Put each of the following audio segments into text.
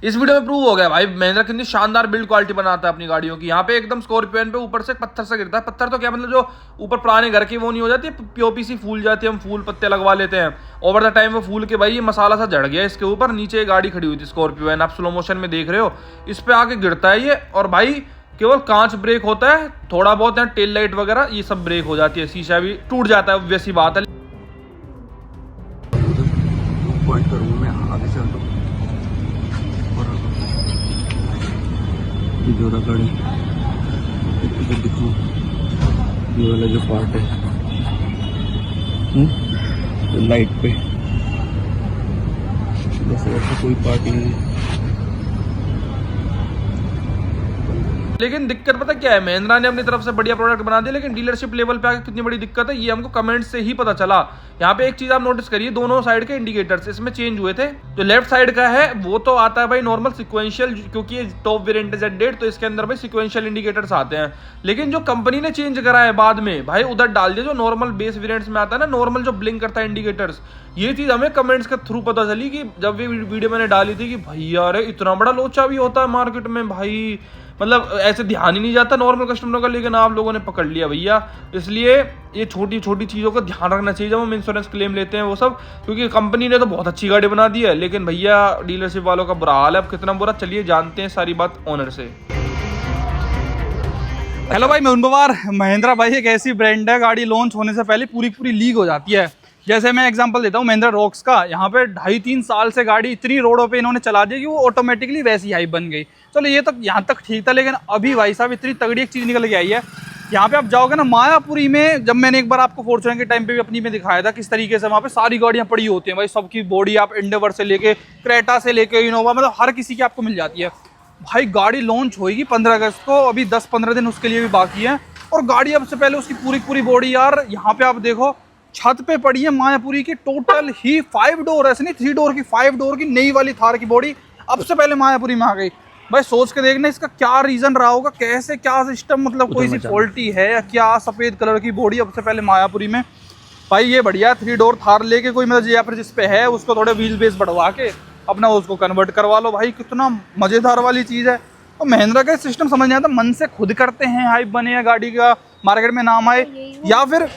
इस वीडियो में प्रूव हो गया भाई महिंद्रा कितनी शानदार बिल्ड क्वालिटी बनाता है अपनी गाड़ियों की। यहाँ पे एकदम स्कॉर्पियन पे ऊपर से पत्थर से गिरता है। पत्थर तो क्या मतलब जो ऊपर पुराने घर की वो नहीं हो जाती, पीओपी फूल जाती है, हम फूल पत्ते लगवा लेते हैं। ओवर द टाइम वो फूल के भाई ये मसाला सा जड़ गया इसके ऊपर। नीचे एक गाड़ी खड़ी हुई थी स्कॉर्पियो एन, आप स्लो मोशन में देख रहे हो, इस पे आके गिरता है ये। और भाई केवल कांच ब्रेक होता है, थोड़ा बहुत है टेल लाइट वगैरह ये सब ब्रेक हो जाती है, शीशा भी टूट जाता है, वैसी बात है। जोड़ा गाड़ी ये वाला जो पार्ट है लाइट पे, बस ऐसा कोई पार्ट नहीं है। लेकिन दिक्कत पता क्या है, महिंद्रा ने अपनी तरफ से बढ़िया प्रोडक्ट बना दिया, लेकिन डीलरशिप लेवल पे आके कितनी बड़ी दिक्कत है ये हमको कमेंट से ही पता चला। यहाँ पे एक चीज आप नोटिस करिए, दोनों साइड के इंडिकेटर्स इसमें चेंज हुए थे। जो लेफ्ट साइड का है वो तो आता है भाई नॉर्मल सिक्वेंशियल, क्योंकि ये टॉप वेरिएंट है Z8 तो इसके अंदर भाई सिक्वेंशियल इंडिकेटर्स आते हैं। लेकिन जो कंपनी ने चेंज करा है बाद में भाई उधर डाल दिया जो नॉर्मल बेस वेरिएंट्स में आता है ना, नॉर्मल जो ब्लिंक करता है इंडिकेटर्स। ये चीज हमें कमेंट्स के थ्रू पता चली कि जब ये वीडियो मैंने डाली थी कि भैया अरे इतना बड़ा लोचा भी होता है मार्केट में भाई, मतलब ऐसे ध्यान ही नहीं जाता नॉर्मल कस्टमरों का, लेकिन आप लोगों ने पकड़ लिया भैया। इसलिए ये छोटी छोटी चीज़ों का ध्यान रखना चाहिए जब हम इंश्योरेंस क्लेम लेते हैं वो सब, क्योंकि कंपनी ने तो बहुत अच्छी गाड़ी बना दी है, लेकिन भैया डीलरशिप वालों का बुरा हाल है। अब कितना बुरा, चलिए जानते हैं सारी बात ओनर से। हेलो भाई, मैं उनबार। महिंद्रा भाई एक ऐसी ब्रांड है, गाड़ी लॉन्च होने से पहले पूरी लीक हो जाती है। जैसे मैं एग्जांपल देता हूँ महिंद्रा रॉक्स का, यहाँ पे 2.5-3 साल से गाड़ी इतनी रोडों पे इन्होंने चला दी कि वो ऑटोमेटिकली वैसी हाइप बन गई। चलो ये तक यहाँ तक ठीक था, लेकिन अभी भाई साहब इतनी तगड़ी एक चीज़ निकल के आई है। यहाँ पे आप जाओगे ना मायापुरी में, जब मैंने एक बार आपको फॉर्च्यूनर के टाइम पे भी अपनी में दिखाया था किस तरीके से वहाँ पे सारी गाड़ियाँ पड़ी होती हैं भाई, सबकी बॉडी आप एंडेवर से लेके क्रेटा से लेके इनोवा, मतलब हर किसी की आपको मिल जाती है। भाई गाड़ी लॉन्च होगी 15 अगस्त को, अभी 10-15 दिन उसके लिए भी बाकी है, और गाड़ी अब से पहले उसकी पूरी बॉडी यार यहाँ पे आप देखो छत पे पड़ी है मायापुरी की। टोटल ही 5 डोर, ऐसे नहीं 3 डोर की, 5 डोर की नई वाली थार की बॉडी अब से पहले मायापुरी में आ गई। भाई सोच के देखना इसका क्या रीजन रहा होगा, कैसे क्या सिस्टम, मतलब कोई सी फॉल्टी है या क्या। सफेद कलर की बॉडी अब से पहले मायापुरी में। भाई ये बढ़िया 3 डोर थार लेके कोई मतलब या फिर जिस पे है उसको थोड़े व्हील बेस बढ़वा के अपना उसको कन्वर्ट करवा लो भाई, कितना मजेदार वाली चीज़ है। तो महिंद्रा का सिस्टम समझ नहीं आता, मन से खुद करते हैं, हाइप बने हैं गाड़ी का, मार्केट में नाम आए, या फिर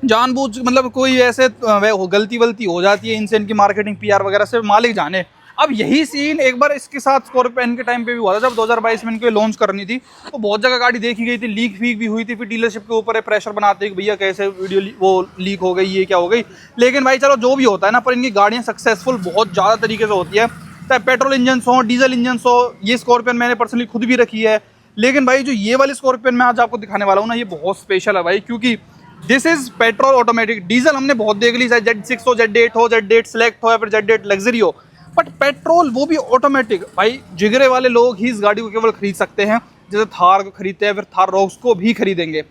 जानबूझ मतलब कोई ऐसे गलती वलती हो जाती है इनसे, इनकी मार्केटिंग PR वगैरह से मालिक जाने। अब यही सीन एक बार इसके साथ स्कॉर्पियो के टाइम पे भी हुआ था, जब 2022 में इनको लॉन्च करनी थी तो बहुत जगह गाड़ी देखी गई थी, लीक फीक भी हुई थी, फिर डीलरशिप के ऊपर प्रेशर बनाते कि भैया कैसे वीडियो वो लीक हो गई, ये क्या हो गई। लेकिन भाई चलो जो भी होता है ना, पर इनकी गाड़ियाँ सक्सेसफुल बहुत ज़्यादा तरीके से होती है, चाहे पेट्रोल इंजन हो डीजल इंजन हो। ये स्कॉर्पियो मैंने पर्सनली खुद भी रखी है, लेकिन भाई जो ये वाली स्कॉर्पियो मैं आज आपको दिखाने वाला हूँ ना, ये बहुत स्पेशल है भाई, क्योंकि this is petrol automatic. Diesel हमने बहुत देख ली, चाहे Z6 हो, Z8 हो, Z8 सेलेक्ट हो या फिर Z8 लग्जरी हो, बट पेट्रोल वो भी ऑटोमेटिक। भाई जिगरे वाले लोग ही इस गाड़ी को केवल खरीद सकते हैं, जैसे थार को खरीदते हैं, फिर थार रॉक्स को भी खरीदेंगे।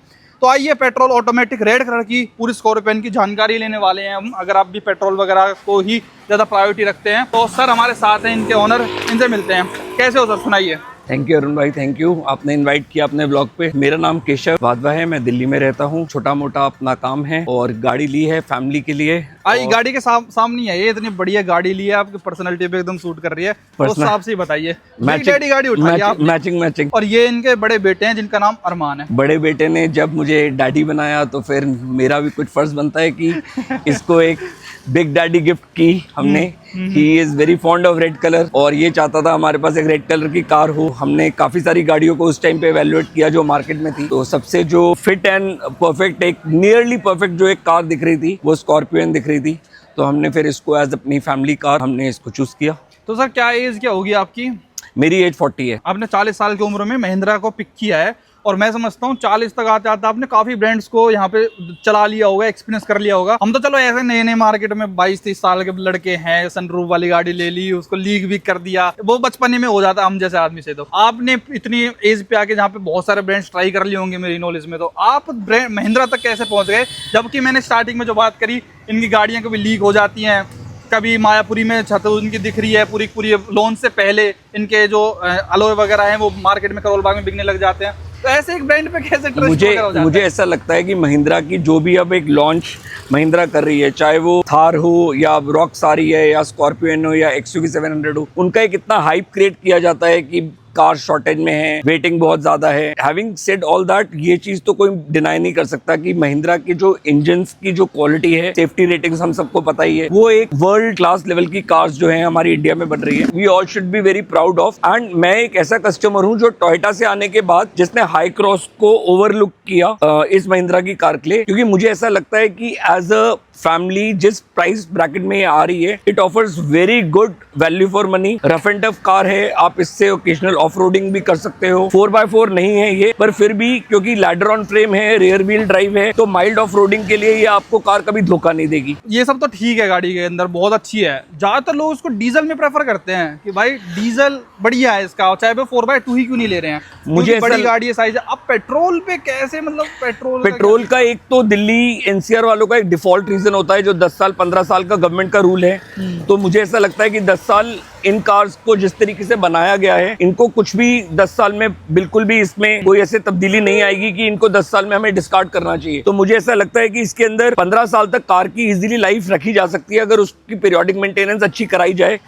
तो आइए पेट्रोल ऑटोमेटिक रेड कलर की पूरी स्कॉर्पियो की जानकारी लेने वाले हैं हम। अगर आप भी पेट्रोल वगैरह को ही ज़्यादा प्रायोरिटी रखते हैं तो सर हमारे साथ हैं इनके ओनर, इनसे मिलते हैं। कैसे हो सर, सुनाइए। थैंक यू अरुण भाई, थैंक यू, आपने इनवाइट किया अपने ब्लॉग पे। मेरा नाम केशव वाधवा है, मैं दिल्ली में रहता हूँ, छोटा मोटा अपना काम है और गाड़ी ली है फैमिली के लिए। आई गाड़ी के सामने है, ये इतनी बढ़िया गाड़ी ली है, आपकी पर्सनालिटी पे एकदम सूट कर रही है, उस हिसाब से बताइए। गाड़ी उठाई आप, मैचिंग। और ये इनके बड़े बेटे हैं जिनका नाम अरमान है। बड़े बेटे ने जब मुझे डैडी बनाया तो फिर मेरा भी कुछ फर्ज बनता है कि इसको एक बिग डैडी गिफ्ट की हमने। He is very fond of red colour, और ये चाहता था हमारे पास एक रेड कलर की कार हो। हमने काफी सारी गाड़ियों को उस टाइम पे एवेल्युएट किया जो मार्केट में थी, तो सबसे जो फिट एंड परफेक्ट, एक नियरली परफेक्ट जो एक कार दिख रही थी वो स्कॉर्पियो दिख रही थी। तो हमने फिर इसको एज अपनी फैमिली कार हमने इसको चूज किया। तो सर क्या एज क्या होगी आपकी? मेरी एज 40 है। आपने 40 साल की उम्र में महिंद्रा को पिक किया है, और मैं समझता हूँ 40 तक आते आते आपने काफी ब्रांड्स को यहाँ पे चला लिया होगा, एक्सपीरियंस कर लिया होगा। हम तो चलो ऐसे नए मार्केट में 22-23 साल के लड़के हैं, सनरूफ वाली गाड़ी ले ली, उसको लीक भी कर दिया, वो बचपने में हो जाता है हम जैसे आदमी से। तो आपने इतनी एज पे आके जहाँ पे बहुत सारे ब्रांड्स ट्राई कर लिए होंगे मेरी नॉलेज में, तो आप महिंद्रा तक कैसे पहुंच गए? जबकि मैंने स्टार्टिंग में जो बात करी, इनकी गाड़ियाँ कभी लीक हो जाती हैं, कभी मायापुरी में छत उनकी दिख रही है पूरी लॉन्च से पहले, इनके जो अलॉय वगैरह हैं वो मार्केट में करोल बाग में बिकने लग जाते हैं। तो ऐसे एक ब्रांड पे कैसे ट्रस्ट मुझे वगैरह हो जाता मुझे है? ऐसा लगता है कि महिंद्रा की जो भी अब एक लॉन्च महिंद्रा कर रही है, चाहे वो थार हो या रॉक्स आ रही है या स्कॉर्पियन हो या XUV 700 हो, उनका एक इतना हाइप क्रिएट किया जाता है कि कार शॉर्टेज में है, वेटिंग बहुत ज्यादा है। हैविंग सेड ऑल दैट, ये चीज तो कोई डिनाई नहीं कर सकता कि महिंद्रा की जो इंजन्स की जो क्वालिटी है, सेफ्टी रेटिंग्स हम सबको पता ही है, वो एक वर्ल्ड क्लास लेवल की कार्स जो है हमारी इंडिया में बन रही है। We all should be very proud of. And मैं एक ऐसा कस्टमर हूं जो टोयोटा से आने के बाद जिसने हाई क्रॉस को ओवरलुक किया इस महिंद्रा की कार के लिए, क्योंकि मुझे ऐसा लगता है कि एज अ फैमिली जिस प्राइस ब्रैकेट में ये आ रही है, it offers very good value for money. Rough and tough car है, आप इससे ओकेजनल ऑफ रोडिंग भी कर सकते हो। 4x4 नहीं है ये, पर फिर भी क्योंकि लैडर ऑन फ्रेम है, रियर व्हील ड्राइव है, तो माइल्ड ऑफ रोडिंग के लिए ये आपको कार कभी धोखा नहीं देगी। ये सब तो ठीक है, गाड़ी के अंदर बहुत अच्छी है। ज्यादातर लोग इसको डीजल में प्रेफर करते हैं कि भाई डीजल बढ़िया है इसका, चाहे वो 4x2 ही क्यों नहीं ले रहे हैं, मुझे क्योंकि बड़ी ऐसा- गाड़ी है, साइज है। अब पेट्रोल पे कैसे, मतलब पेट्रोल का एक तो दिल्ली NCR वालों का एक डिफॉल्ट रीजन होता है जो 10 साल 15 साल का गवर्नमेंट का रूल है। तो मुझे ऐसा लगता है कि 10 साल इन कार्स को जिस तरीके से बनाया गया है, इनको कुछ भी 10 साल में बिल्कुल भी इसमें कोई ऐसे तब्दीली नहीं आएगी कि इनको 10 साल में हमें डिस्कार्ड करना चाहिए। तो मुझे ऐसा लगता है कि इसके अंदर 15 साल तक कार की इजीली लाइफ रखी जा सकती है अगर उसकी पीरियोडिक मेंटेनेंस अच्छी कराई जाए।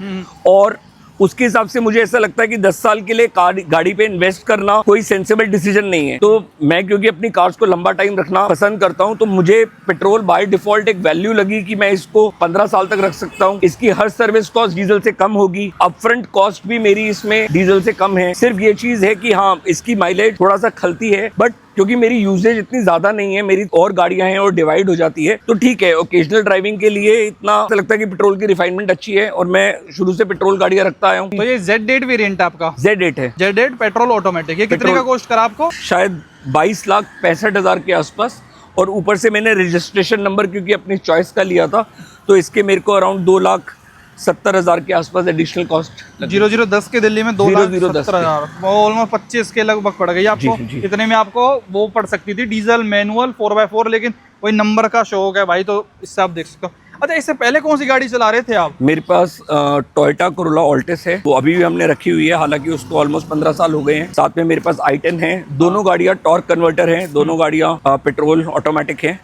और उसके हिसाब से मुझे ऐसा लगता है कि 10 साल के लिए गाड़ी पे इन्वेस्ट करना कोई सेंसिबल डिसीजन नहीं है। तो मैं क्योंकि अपनी कार्स को लंबा टाइम रखना पसंद करता हूं, तो मुझे पेट्रोल बाय डिफॉल्ट एक वैल्यू लगी कि मैं इसको 15 साल तक रख सकता हूं। इसकी हर सर्विस कॉस्ट डीजल से कम होगी, अपफ्रंट कॉस्ट भी मेरी इसमें डीजल से कम है। सिर्फ ये चीज है कि हाँ, इसकी माइलेज थोड़ा सा खलती है, बट क्योंकि मेरी यूजेज इतनी ज्यादा नहीं है, मेरी और गाड़ियां हैं और डिवाइड हो जाती है, तो ठीक है। ओकेजनल ड्राइविंग के लिए इतना लगता है कि पेट्रोल की रिफाइनमेंट अच्छी है और मैं शुरू से पेट्रोल गाड़ियां रखता आया हूँ। तो ये Z8 वेरिएंट है आपका? Z8 है। Z8 पेट्रोल ऑटोमेटिक, ये कितने पेट्रोल- का कॉस्ट करा आपको? शायद 22,65,000 के आसपास। और ऊपर से मैंने रजिस्ट्रेशन नंबर क्योंकि अपनी चॉइस का लिया था, तो इसके मेरे को अराउंड 2,70,000 के आसपास एडिशनल कॉस्ट। 0010 के दिल्ली में 2,70,000, वो ऑलमोस्ट 25 के लगभग पड़ गई आपको। जी, जी। इतने में आपको वो पड़ सकती थी डीजल मैनुअल 4x4, लेकिन वही नंबर का शौक है भाई, तो इससे आप देख सकते हो। अच्छा, इससे पहले कौन सी गाड़ी चला रहे थे आप? मेरे पास टोयोटा कोरोला ऑल्टिस है, वो अभी भी हमने रखी हुई है, हालांकि उसको ऑलमोस्ट 15 साल हो गए हैं। साथ में मेरे पास i10 है। दोनों गाड़ियां टॉर्क कन्वर्टर हैं, दोनों गाड़ियां पेट्रोल ऑटोमेटिक हैं।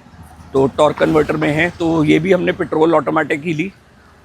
तो टॉर्क कन्वर्टर में है, तो ये भी हमने पेट्रोल ऑटोमेटिक ही ली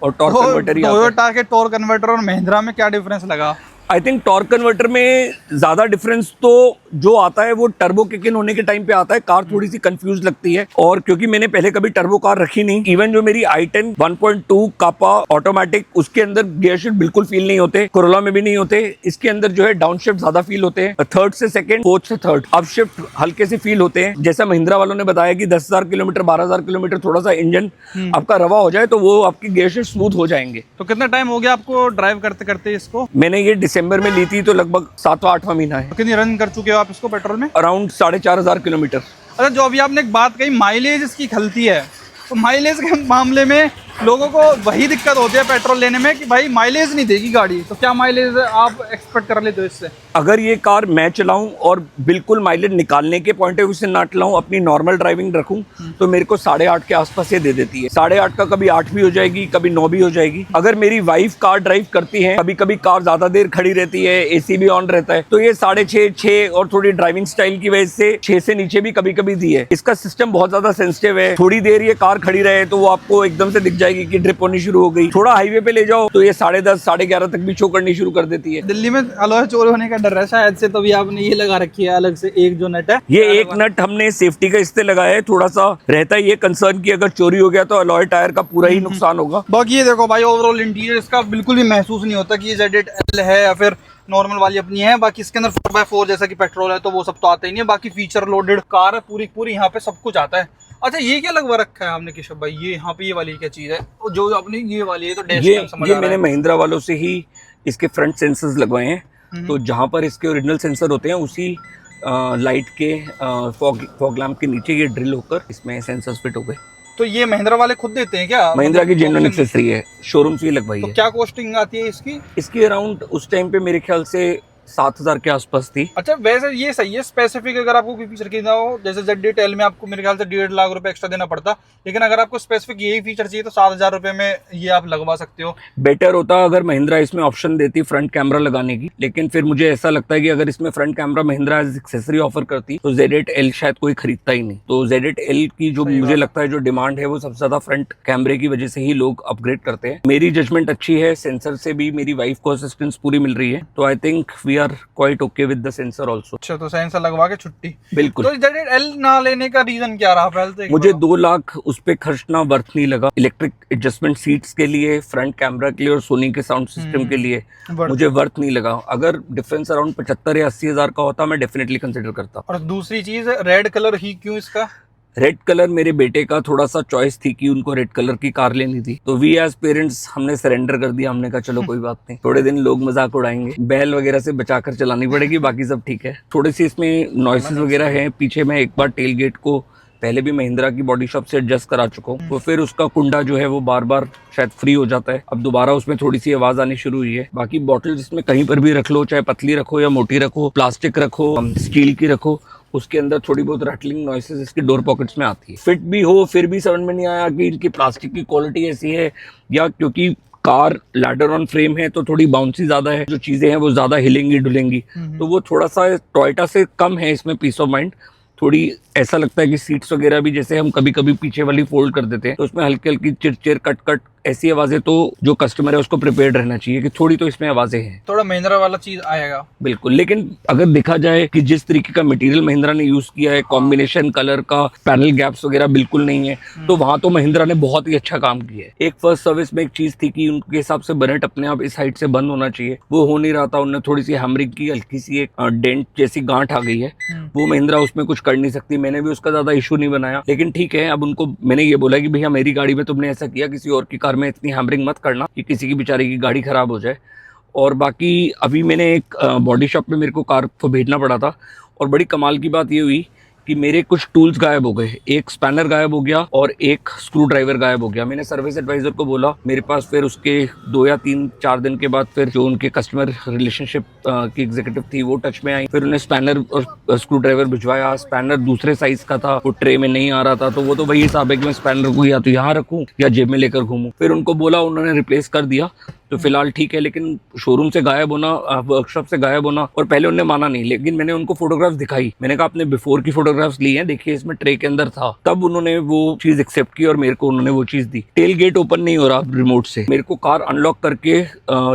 और टॉर्क कन्वर्टर ही आता है। टोयोटा के टॉर्क कन्वर्टर और महिंद्रा में क्या डिफरेंस लगा? आई थिंक टॉर्क कन्वर्टर में ज्यादा डिफरेंस तो जो आता है वो टर्बो किक इन होने के टाइम पे आता है। कार थोड़ी सी कंफ्यूज लगती है, और क्योंकि मैंने पहले कभी टर्बो कार रखी नहीं, इवन जो मेरी i10 1.2 कापा ऑटोमेटिक, उसके अंदर गियर शिफ्ट बिल्कुल फील नहीं होते, कोरोला में भी नहीं होते। इसके अंदर जो है डाउन शिफ्ट ज्यादा फील होते हैं, थर्ड से सेकंड, फोर्थ से थर्ड अप शिफ्ट हल्के से फील होते हैं। जैसा महिंद्रा वालों ने बताया कि 10,000 किलोमीटर 12,000 किलोमीटर थोड़ा सा इंजन आपका रवा हो जाए तो वो आपकी गियर शिफ्ट स्मूथ हो जाएंगे। तो कितना टाइम हो गया आपको ड्राइव करते करते इसको? मैंने ये दिसंबर में ली थी, तो लगभग 7वां-8वां महीना है। कितनी रन कर चुके हो आप इसको पेट्रोल में? Around 4,500 kilometre. अच्छा, जो अभी आपने एक बात कही माइलेज इसकी खलती है, तो माइलेज के मामले में लोगों को वही दिक्कत होती है पेट्रोल लेने में कि भाई माइलेज नहीं देगी गाड़ी, तो क्या माइलेज आप एक्सपेक्ट कर लेते हो इससे? अगर ये कार मैं चलाऊं और बिल्कुल माइलेज निकालने के पॉइंट ऑफ व्यू से ना चलाऊं, अपनी नॉर्मल ड्राइविंग रखूं, तो मेरे को 8.5 के आसपास ये दे देती है। 8.5 का कभी 8 भी हो जाएगी, कभी 9 भी हो जाएगी। अगर मेरी वाइफ कार ड्राइव करती है, कभी कभी कार ज्यादा देर खड़ी रहती है, AC भी ऑन रहता है, तो ये 6.5 6 और थोड़ी ड्राइविंग स्टाइल की वजह से 6 से नीचे भी कभी कभी दी है। इसका सिस्टम बहुत ज्यादा सेंसिटिव है, थोड़ी देर ये कार खड़ी रहे तो वो आपको एकदम से दिख जाएगी कि ड्रिप होनी शुरू हो गई। थोड़ा हाईवे पे ले जाओ तो ये 10:30 11:30 तक भी शो करनी शुरू कर देती है। दिल्ली में अलॉय चोरी होने का डर है शायद से, तभी आपने ये लगा रखी है अलग से एक जो नट है। ये एक नट हमने सेफ्टी का इससे लगाया है, थोड़ा सा रहता है ये कंसर्न कि अगर चोरी हो गया तो अलॉय टायर का पूरा ही नुकसान होगा। बाकी ये देखो भाई, ओवरऑल इंटीरियर इसका बिल्कुल भी महसूस नहीं होता कि ये Z8L है या फिर नॉर्मल वाली अपनी है। बाकी इसके अंदर 4x4 जैसा कि पेट्रोल है तो वो सब तो आता ही नहीं है। बाकी फीचर लोडेड कार है पूरी पूरी, यहाँ पे सब कुछ आता है। अच्छा, ये क्या लगवा रखा है आपने केशव भाई? ये यहाँ पे ये वाली क्या चीज है जो अपनी ये वाली है? तो डैश कैम समझ आ रहा मैंने है। महिंद्रा वालों से ही इसके फ्रंट सेंसर्स लगवाए हैं। तो जहाँ पर इसके ओरिजिनल सेंसर होते हैं उसी लाइट के फॉग लैम्प के नीचे ये ड्रिल होकर इसमें सेंसर्स फिट हो गए। तो ये महिंद्रा वाले खुद देते हैं क्या? महिंद्रा की मतलब जेन्युइन option- एक्सेसरी है, शोरूम से ही लगवाई तो है। क्या कॉस्टिंग आती है इसकी? इसकी अराउंड उस टाइम पे मेरे ख्याल से 7,000 के आसपास थी। अच्छा वैसे ये सही है, स्पेसिफिक अगर आपको कोई फीचर खरीदना हो, जैसे ZD-टेल में आपको मेरे ख्याल से 1.5 लाख रुपए एक्स्ट्रा देना पड़ता, लेकिन अगर आपको स्पेसिफिक यही फीचर चाहिए तो 7,000 रुपए में ये आप लगवा सकते हो। बेटर होता अगर महिंद्रा इसमें ऑप्शन देती फ्रंट कैमरा लगाने की, लेकिन फिर मुझे ऐसा लगता है कि अगर इसमें front camera Mahindra as accessory offer करती तो Z8L शायद कोई खरीदता ही नहीं। तो Z8L की जो मुझे लगता है जो डिमांड है वो सबसे ज्यादा फ्रंट कैमरे की वजह से ही लोग अपग्रेड करते हैं। मेरी जजमेंट अच्छी है, सेंसर से भी मेरी वाइफ को असिस्टेंस पूरी मिल रही है, तो I think we are quite okay with the sensor also. अच्छा तो सेंसर लगवा के छुट्टी। बिल्कुल। तो Z8L ना लेने का रीजन क्या रहा पहले तो मुझे 2 लाख उस पे खर्चना वर्थ नहीं लगा। इलेक्ट्रिक एडजस्टमेंट सीट्स के लिए, फ्रंट कैमरा के लिए और सोनी के साउंड सिस्टम के लिए मुझे वर्थ नहीं लगा। अगर डिफरेंस अराउंड 75 या 80 हजार का होता मैं डेफिनेटली कंसिडर करता। और दूसरी चीज रेड कलर ही क्यों इसका? रेड कलर मेरे बेटे का थोड़ा सा चॉइस थी कि उनको रेड कलर की कार लेनी थी, तो वी एज पेरेंट्स हमने सरेंडर कर दिया। हमने कहा चलो कोई बात नहीं, थोड़े दिन लोग मजाक उड़ाएंगे, बैल वगैरह से बचाकर चलानी पड़ेगी, बाकी सब ठीक है। थोड़ी सी इसमें नॉइसेस वगैरह है। पीछे मैं एक बार टेल गेट को पहले भी महिंद्रा की बॉडी शॉप से एडजस्ट करा चुका हूँ, तो फिर उसका कुंडा जो है वो बार बार शायद फ्री हो जाता है। अब दोबारा उसमें थोड़ी सी आवाज आनी शुरू हुई है। बाकी बॉटल जिसमें कहीं पर भी रख लो, चाहे पतली रखो या मोटी रखो, प्लास्टिक रखो, स्टील की रखो, उसके अंदर थोड़ी बहुत रैटलिंग नॉइसेस इसके डोर पॉकेट्स में आती है। फिट भी हो फिर भी समझ में नहीं आया कि इनकी प्लास्टिक की क्वालिटी ऐसी है या क्योंकि कार लैडर ऑन फ्रेम है तो थोड़ी बाउंसी ज्यादा है, जो चीजें हैं वो ज्यादा हिलेंगी डुलेंगी, तो वो थोड़ा सा टोयोटा से कम है इसमें पीस ऑफ माइंड। थोड़ी ऐसा लगता है कि सीट्स वगैरह भी जैसे हम कभी कभी पीछे वाली फोल्ड कर देते हैं तो उसमें हल्की हल्की चिर कट कट ऐसी आवाजें, तो जो कस्टमर है उसको प्रिपेयर्ड रहना चाहिए कि थोड़ी तो इसमें आवाजें हैं। थोड़ा महिंद्रा वाला चीज आएगा बिल्कुल। लेकिन अगर देखा जाए कि जिस तरीके का मटेरियल महिंद्रा ने यूज किया है, कॉम्बिनेशन कलर का, पैनल गैप्स वगैरह बिल्कुल नहीं है, तो वहां तो महिंद्रा ने बहुत ही अच्छा काम किया है। एक फर्स्ट सर्विस में एक चीज थी कि उनके हिसाब से बनेट अपने आप इस हाइट से बंद होना चाहिए, वो हो नहीं रहा था। उन्होंने थोड़ी सी हैमरिंग की, हल्की सी एक डेंट जैसी गांठ आ गई है, वो महिंद्रा उसमें कुछ कर नहीं सकती। मैंने भी उसका ज्यादा इशू नहीं बनाया, लेकिन ठीक है। अब उनको मैंने ये बोला कि भैया मेरी गाड़ी में तुमने ऐसा किया, किसी और की कार में इतनी हैमरिंग मत करना कि किसी की बेचारे की गाड़ी खराब हो जाए। और बाकी अभी मैंने एक बॉडी शॉप में मेरे को कार को भेजना पड़ा था, और बड़ी कमाल की बात ये हुई कि मेरे कुछ टूल्स गायब हो गए। एक स्पैनर गायब हो गया और एक स्क्रू ड्राइवर गायब हो गया। मैंने सर्विस एडवाइजर को बोला, मेरे पास फिर उसके 2 या 3-4 दिन के बाद फिर जो उनके कस्टमर रिलेशनशिप की एग्जीक्यूटिव थी वो टच में आई। फिर उन्हें स्पैनर और स्क्रू ड्राइवर भिजवाया। स्पैनर दूसरे साइज का था, वो ट्रे में नहीं आ रहा था, तो वो तो वही हिसाब है कि मैं स्पैनर को या तो यहाँ रखूँ या जेब में लेकर घूमूं। फिर उनको बोला, उन्होंने रिप्लेस कर दिया, तो फिलहाल ठीक है। लेकिन शोरूम से गायब होना, वर्कशॉप से गायब होना, और पहले उन्होंने माना नहीं, लेकिन मैंने उनको फोटोग्राफ्स दिखाई। मैंने कहा आपने बिफोर की फोटोग्राफ्स ली हैं, देखिए इसमें ट्रे के अंदर था। तब उन्होंने वो चीज एक्सेप्ट की और मेरे को उन्होंने वो चीज दी। टेल गेट ओपन नहीं हो रहा रिमोट से, मेरे को कार अनलॉक करके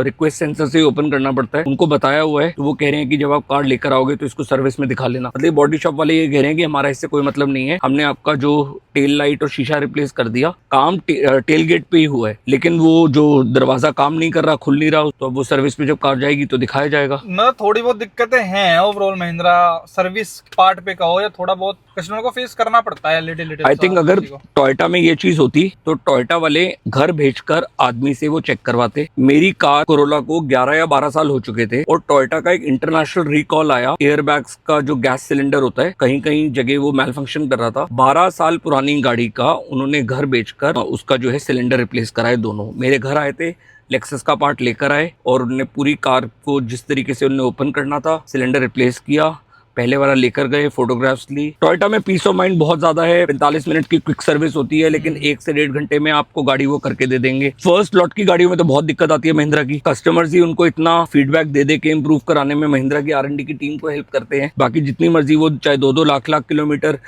रिक्वेस्ट सेंसर से ओपन करना पड़ता है। उनको बताया हुआ है, तो वो कह रहे हैं कि जब आप कार लेकर आओगे तो इसको सर्विस में दिखा लेना। मतलब बॉडी शॉप वाले ये कह रहे हैं कि हमारा इससे कोई मतलब नहीं है, हमने आपका जो टेल लाइट और शीशा रिप्लेस कर दिया, काम टेल गेट पे ही हुआ है, लेकिन वो जो दरवाजा काम नहीं कर रहा, खुल नहीं रहा, तो वो सर्विस पे जब कार जाएगी तो दिखाया जाएगा। मतलब थोड़ी बहुत दिक्कतें हैं ओवरऑल महिंद्रा सर्विस पार्ट पे कहो या थोड़ा बहुत कस्टमर को फेस करना पड़ता है लिटिल। आई थिंक अगर टोयोटा में ये चीज होती तो टोयोटा वाले घर भेजकर आदमी से वो चेक करवाते। मेरी कार कोरोला को 11 या 12 साल हो चुके थे और टोयोटा का एक इंटरनेशनल रिकॉल आया। एयरबैग्स का जो गैस सिलेंडर होता है, कहीं कहीं जगह वो मैल फंक्शन कर रहा था। 12 साल पुरानी गाड़ी का उन्होंने घर बेचकर उसका जो है सिलेंडर रिप्लेस कराए। दोनों मेरे घर आए थे, लेक्सस का पार्ट लेकर आए और उन्होंने पूरी कार को जिस तरीके से उन्होंने ओपन करना था, सिलेंडर रिप्लेस किया, पहले वाला लेकर गए, फोटोग्राफ्स ली। टोयोटा में पीस ऑफ माइंड बहुत ज्यादा है। 45 मिनट की क्विक सर्विस होती है, लेकिन 1 से 1.5 घंटे में आपको गाड़ी वो करके दे देंगे। फर्स्ट लॉट की गाड़ियों में तो बहुत दिक्कत आती है महिंद्रा की। कस्टमर्स ही उनको इतना फीडबैक दे दे के इम्प्रूव कराने में महिंद्रा की R&D की टीम को हेल्प करते हैं। बाकी जितनी मर्जी वो चाहे 2-2 लाख किलोमीटर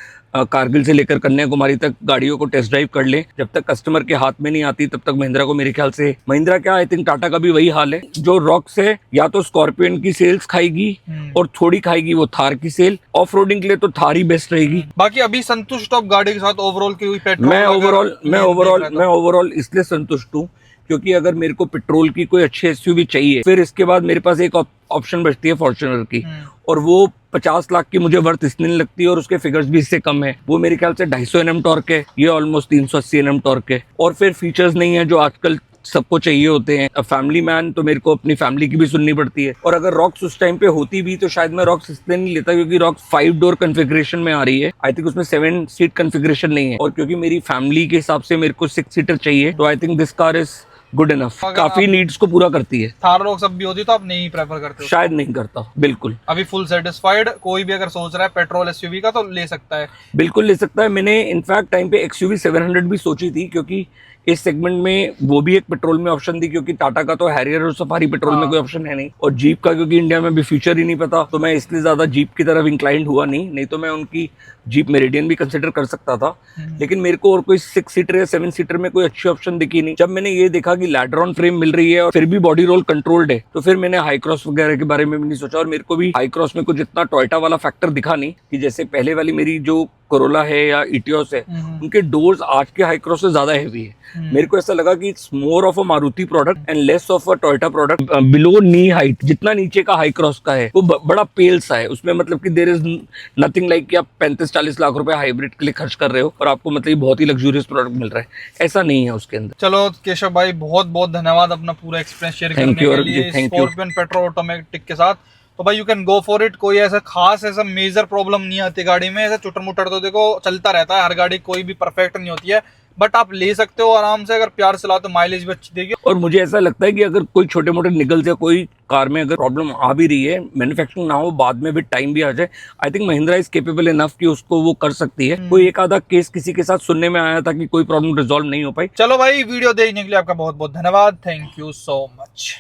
कारगिल से लेकर कन्याकुमारी तक गाड़ियों को टेस्ट ड्राइव कर ले, जब तक कस्टमर के हाथ में नहीं आती तब तक महिंद्रा को, मेरे ख्याल से महिंद्रा क्या, आई थिंक टाटा का भी वही हाल है। जो रॉक्स है या तो स्कॉर्पियन की सेल्स खाएगी और थोड़ी खाएगी वो थार की सेल। ऑफ रोडिंग के लिए तो थार ही बेस्ट रहेगी। बाकी अभी संतुष्ट आप गाड़ी के साथ ओवरऑल की? पेट्रोल मैं ओवरऑल इसलिए संतुष्ट हूँ क्योंकि अगर मेरे को पेट्रोल की कोई अच्छी एसयूवी चाहिए, फिर इसके बाद मेरे पास एक ऑप्शन बचती है फॉर्च्यूनर की, और वो 50 लाख की मुझे वर्थ इसलिए नहीं लगती और उसके फिगर्स भी इससे कम है। वो मेरे ख्याल से 250 Nm टॉर्क है, ये ऑलमोस्ट 380 Nm टॉर्क है, और फिर फीचर्स नहीं है जो आजकल सबको चाहिए होते हैं। फैमिली मैन तो मेरे को अपनी फैमिली की भी सुननी पड़ती है, और अगर रॉक्स उस टाइम पे होती भी तो शायद मैं रॉक्स इसलिए नहीं लेता क्योंकि रॉक्स 5 डोर कॉन्फ़िगरेशन में आ रही है। आई थिंक उसमें 7 सीट कॉन्फ़िगरेशन नहीं है, और क्योंकि मेरी फैमिली के हिसाब से मेरे को 6 सीटर चाहिए, तो I think this car is good enough, अगर काफी नीड्स को पूरा करती है। थार रॉक्स अब भी होती तो आप नहीं प्रेफर करते हो? शायद नहीं करता, बिल्कुल। अभी फुल सेटिस्फाइड, कोई भी अगर सोच रहा है पेट्रोल एसयूवी का तो ले सकता है। बिल्कुल ले सकता है। मैंने इनफैक्ट टाइम पे XUV 700 भी सोची थी, क्योंकि इस सेगमेंट में वो भी एक पेट्रोल में ऑप्शन थी, क्योंकि टाटा का तो हैरियर और सफारी पेट्रोल में कोई ऑप्शन है नहीं, और जीप का क्योंकि इंडिया में भी फ्यूचर ही नहीं पता, तो मैं इसलिए ज्यादा जीप की तरफ इंक्लाइंड हुआ नहीं तो मैं उनकी जीप मेरिडियन भी कंसिडर कर सकता था। लेकिन मेरे को और कोई 6 सीटर या 7 सीटर में कोई अच्छी ऑप्शन दिखी नहीं। जब मैंने ये देखा कि लैडर ऑन फ्रेम मिल रही है और फिर भी बॉडी रोल कंट्रोल्ड है, तो फिर मैंने हाई क्रॉस वगैरह के बारे में भी नहीं सोचा। और मेरे को भी हाई क्रॉस में कुछ इतना टोयोटा वाला फैक्टर दिखा नहीं, कि जैसे पहले वाली मेरी जो कोरोला है या इटियोस है, उनके डोर्स आज के हाई क्रॉस से ज्यादा हैवी है। मेरे को ऐसा लगा कि it's more of a Maruti product and less of a Toyota product. Below knee height, जितना नीचे का हाई क्रॉस का है वो बड़ा पेल सा है उसमें, मतलब कि देयर इज नथिंग लाइक कि आप 35-40 लाख रुपए हाइब्रिड के लिए खर्च कर रहे हो और आपको मतलब बहुत ही लग्जूरियस प्रोडक्ट मिल रहा है, ऐसा नहीं है उसके अंदर। चलो केशव भाई, बहुत बहुत धन्यवाद अपना पूरा एक्सपीरियंस शेयर करने के लिए स्कॉर्पियन पेट्रोल ऑटोमेटिक के साथ। तो भाई you can go for it. कोई ऐसा खास ऐसा मेजर प्रॉब्लम नहीं आती गाड़ी में, ऐसा चुटर मुटर तो देखो चलता रहता है, हर गाड़ी कोई भी परफेक्ट नहीं होती है, बट आप ले सकते हो आराम से, अगर प्यार से लाओ तो माइलेज भी अच्छी देगी। और मुझे ऐसा लगता है कि अगर कोई छोटे मोटे निगल्स या कोई कार में अगर प्रॉब्लम आ भी रही है, मैन्युफैक्चरिंग ना हो, बाद में भी टाइम भी आ जाए, I think Mahindra is capable enough कि उसको वो कर सकती है। कोई एक आधा केस किसी के साथ सुनने में आया था कि कोई प्रॉब्लम रिजॉल्व नहीं हो पाई। चलो भाई, वीडियो देखने के लिए आपका बहुत बहुत धन्यवाद। Thank you so much.